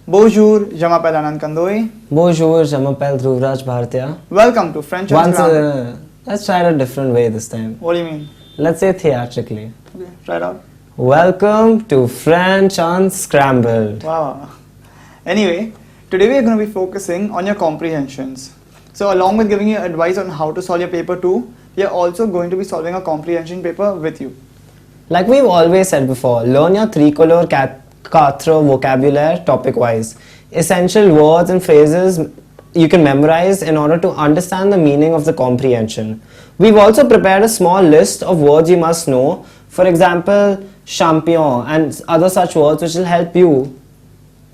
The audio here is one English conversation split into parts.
Bonjour, je m'appelle Anand Kandoi. Bonjour, je m'appelle Dhruvraj Bhartia. Welcome to French Unscrambled. Let's try it a different way this time. What do you mean? Let's say theatrically. Okay, try it out. Welcome to French Unscrambled. Wow. Anyway, today we are going to be focusing on your comprehensions. So along with giving you advice on how to solve your paper 2, we are also going to be solving a comprehension paper with you. Like we've always said before, learn your three-color quatre vocabulary topic-wise. Essential words and phrases you can memorize in order to understand the meaning of the comprehension. We've also prepared a small list of words you must know. For example, champion and other such words which will help you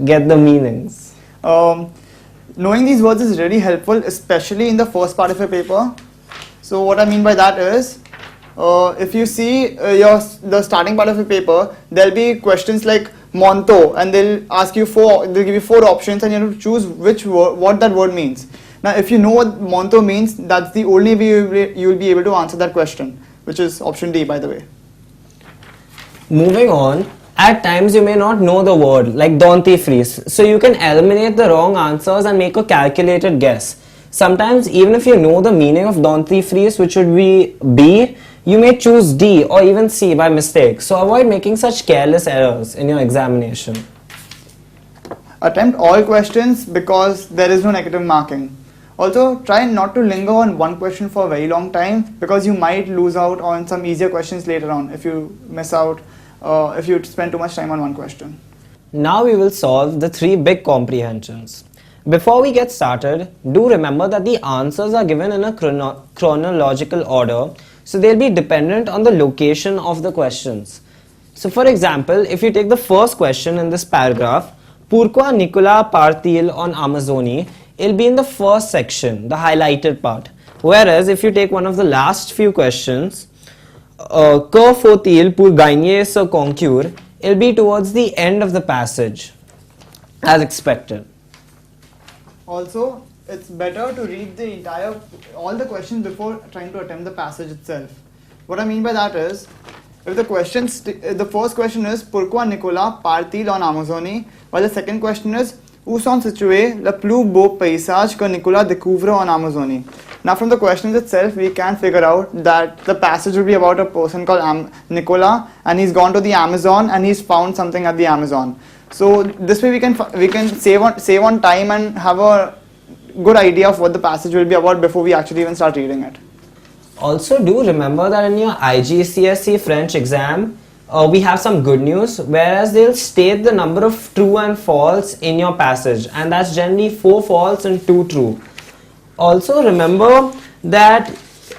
get the meanings. Knowing these words is really helpful, especially in the first part of your paper. So what I mean by that is, if you see the starting part of your paper, there'll be questions like Monto, and they'll give you 4 options, and you have to choose what that word means. Now, if you know what Monto means, that's the only way you will be able to answer that question, which is option D, by the way. Moving on, at times you may not know the word, like dentifrice, so you can eliminate the wrong answers and make a calculated guess. Sometimes, even if you know the meaning of dentifrice, which would be B, you may choose D or even C by mistake. So avoid making such careless errors in your examination. Attempt all questions because there is no negative marking. Also, try not to linger on one question for a very long time because you might lose out on some easier questions later on if you miss out, if you spend too much time on one question. Now we will solve the 3 big comprehensions. Before we get started, do remember that the answers are given in a chronological order, so they'll be dependent on the location of the questions. So for example, if you take the first question in this paragraph, Pourquoi Nicolas part-il en Amazonie, it'll be in the first section, the highlighted part. Whereas if you take one of the last few questions, Que faut-il pour gagner ce concours, it'll be towards the end of the passage, as expected. Also, it's better to read all the questions before trying to attempt the passage itself. What I mean by that is, if the first question is Pourquoi Nicolas part-il en Amazonie, while the second question is Où sont situés le plus beau paysage que Nicolas découvre en Amazonie. Now from the questions itself, we can figure out that the passage will be about a person called Nicolas, and he's gone to the Amazon and he's found something at the Amazon. So this way we can save on time and have a good idea of what the passage will be about before we actually even start reading it. Also do remember that in your IGCSE French exam, we have some good news, whereas they'll state the number of true and false in your passage, and that's generally 4 false and 2 true. Also remember that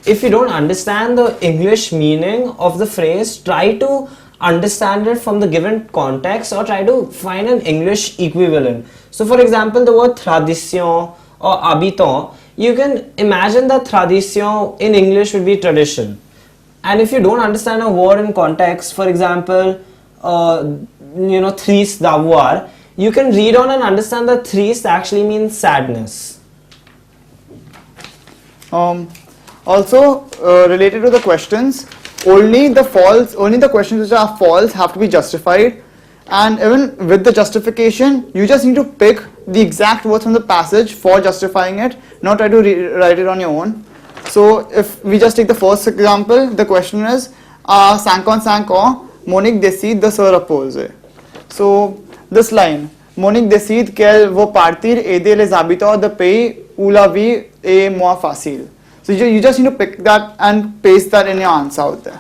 if you don't understand the English meaning of the phrase, try to understand it from the given context or try to find an English equivalent. So for example, the word tradition or habitant, you can imagine that tradition in English would be tradition. And if you don't understand a word in context, for example, triste d'avoir, you can read on and understand that triste actually means sadness. Also, related to the questions, only the questions which are false have to be justified, and even with the justification, you just need to pick the exact words from the passage for justifying it, not try to write it on your own. So if we just take the first example, the question is 55 ans, Monique décide de se reposer. So this line, Monique décide qu'elle va partir aider les habitants de pays où la vie est moins facile. So you just need to pick that and paste that in your answer out there.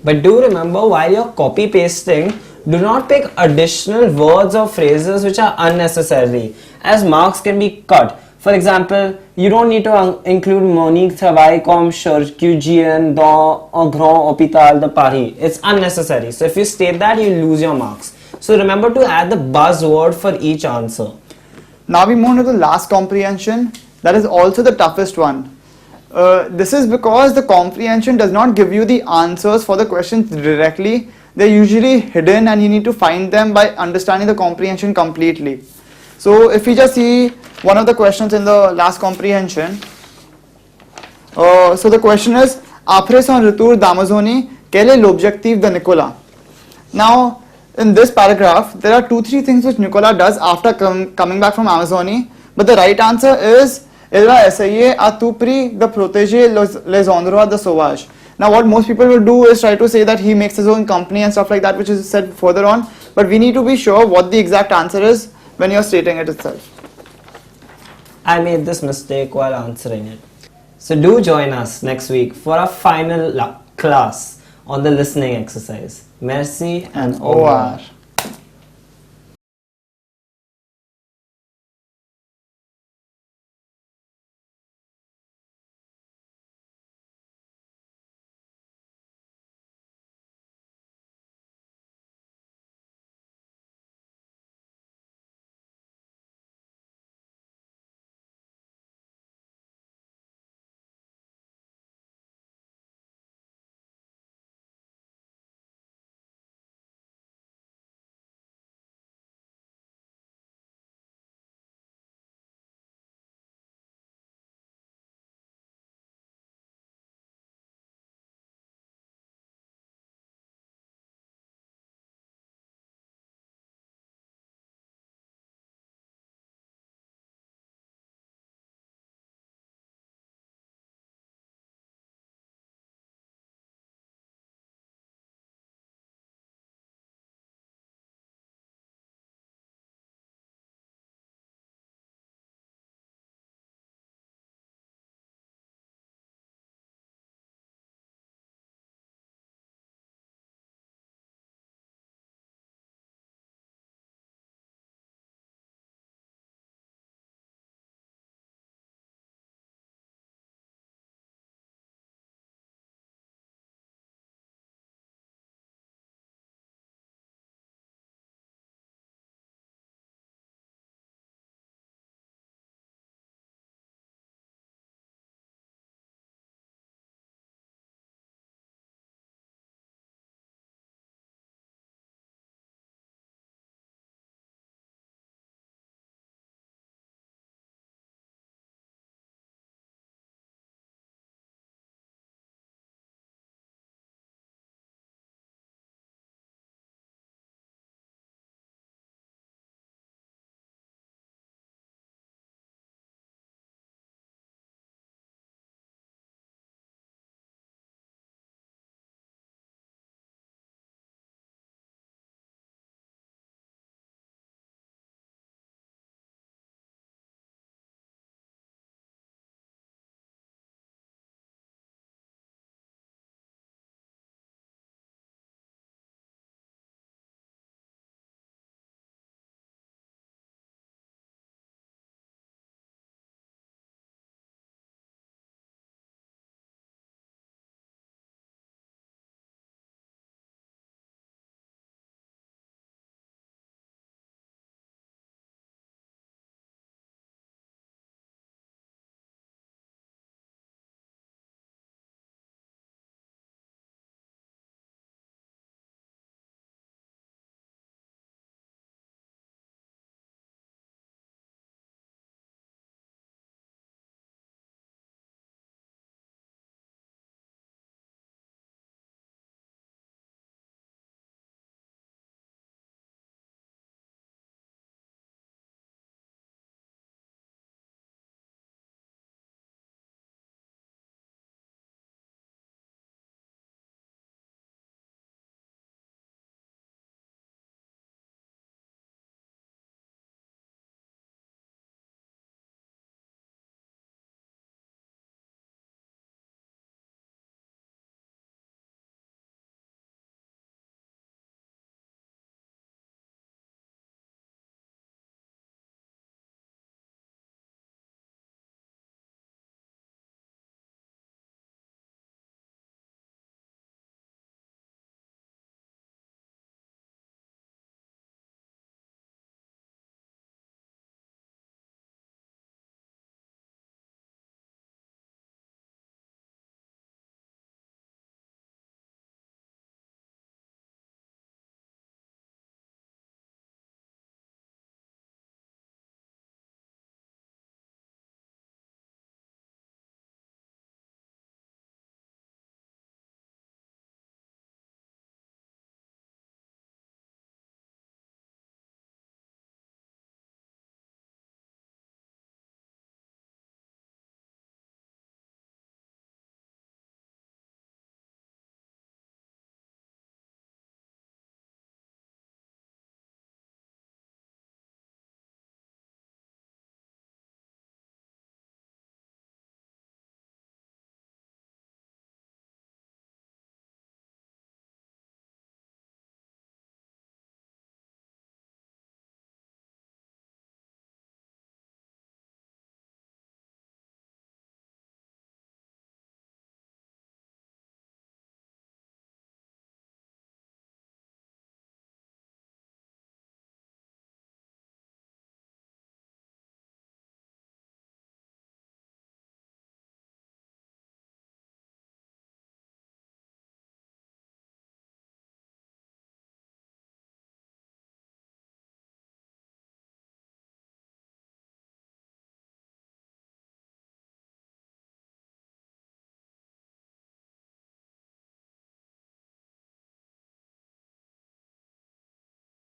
But do remember, while you're copy pasting, do not pick additional words or phrases which are unnecessary, as marks can be cut. For example, you don't need to include Monique travaille comme chirurgienne dans un grand hôpital de Paris. It's unnecessary. So if you state that, you lose your marks. So remember to add the buzzword for each answer. Now we move to the last comprehension. That is also the toughest one. This is because the comprehension does not give you the answers for the questions directly. They're usually hidden and you need to find them by understanding the comprehension completely. So if we just see one of the questions in the last comprehension, so the question is, après son retour d'Amazonie, quel est l'objectif de Nicolas? Now, in this paragraph, there are 2-3 things which Nicola does after coming back from Amazonie. But the right answer is il va essayer à tout prix de protéger les endroits de sauvage. Now what most people will do is try to say that he makes his own company and stuff like that, which is said further on. But we need to be sure what the exact answer is when you're stating it itself. I made this mistake while answering it. So do join us next week for our final class on the listening exercise. Merci and au revoir.